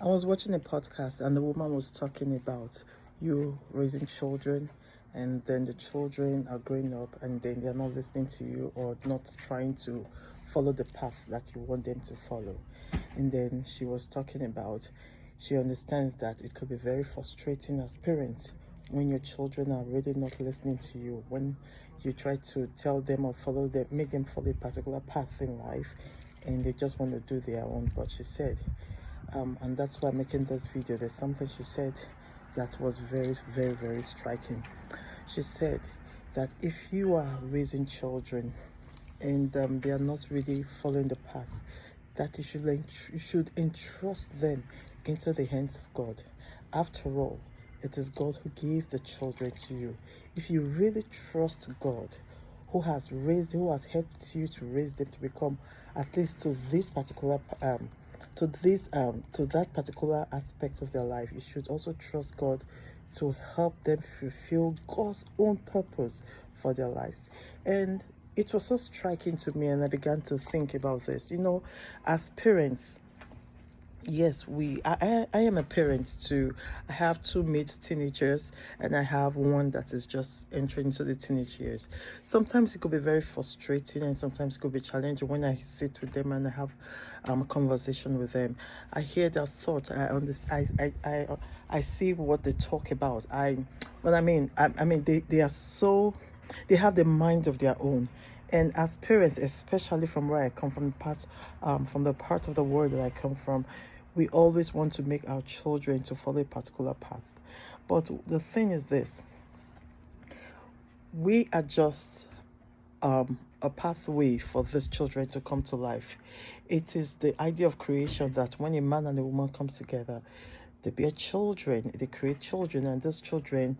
I was watching a podcast and the woman was talking about you raising children, and then the children are growing up and then they're not listening to you or not trying to follow the path that you want them to follow. And then she was talking about she understands that it could be very frustrating as parents when your children are really not listening to you, when you try to tell them or follow them, make them follow a particular path in life, and they just want to do their own. But she said, and that's why I'm making this video. There's something she said that was very, very, very striking. She said that if you are raising children and they are not really following the path, that you should entrust them into the hands of God. After all, it is God who gave the children to you. If you really trust God, who has helped you to raise them to become at least to this particular to that particular aspect of their life, you should also trust God to help them fulfill God's own purpose for their lives. And it was so striking to me, and I began to think about this. As parents, yes, I am a parent too. I have two mid teenagers and I have one that is just entering into the teenage years. Sometimes it could be very frustrating and sometimes it could be challenging when I sit with them and I have a conversation with them. I hear their thoughts. I see what they talk about. They are so, they have the mind of their own. And as parents, especially from where I come from the part of the world that I come from, we always want to make our children to follow a particular path. But the thing is this: we are just a pathway for these children to come to life. It is the idea of creation that when a man and a woman comes together, they bear children, they create children, and those children,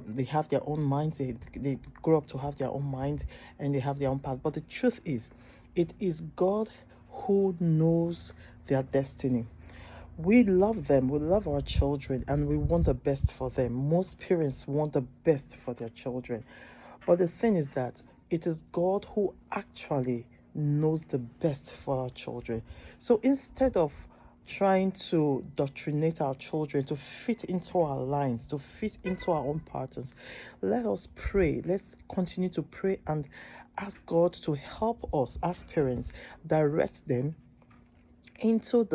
they have their own minds, they grow up to have their own mind, and they have their own path. But the truth is, it is God who knows their destiny. We love them, we love our children, and we want the best for them. Most parents want the best for their children. But the thing is that it is God who actually knows the best for our children. So instead of trying to doctrinate our children to fit into our lines, to fit into our own patterns, let us pray. Let's continue to pray and ask God to help us as parents, direct them into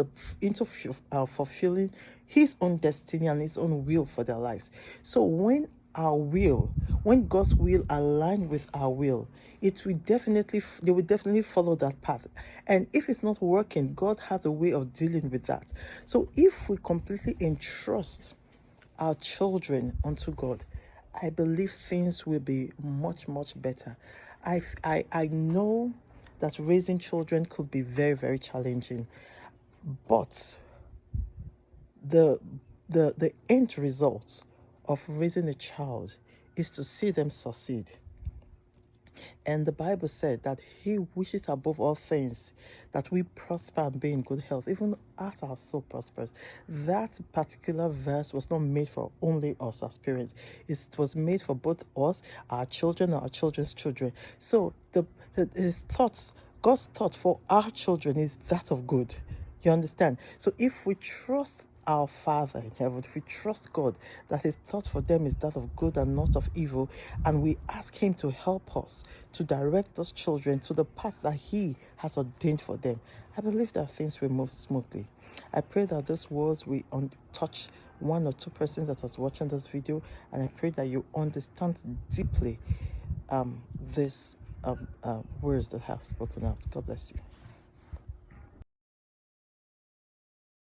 fulfilling his own destiny and his own will for their lives. So when God's will align with our will, they will definitely follow that path. And if it's not working, God has a way of dealing with that. So if we completely entrust our children unto God, I believe things will be much, much better. I know that raising children could be very, very challenging, but the the end result of raising a child is to see them succeed. And the Bible said that he wishes above all things that we prosper and be in good health, even as our soul prospers. That particular verse was not made for only us as parents. It was made for both us, our children, and our children's children. So his thoughts, God's thought for our children is that of good. You understand? So if we trust our Father in heaven, if we trust God that his thought for them is that of good and not of evil, and we ask him to help us to direct those children to the path that he has ordained for them, I believe that things will move smoothly. I pray that these words will touch one or two persons that is watching this video, and I pray that you understand deeply these words that have spoken out. God bless you.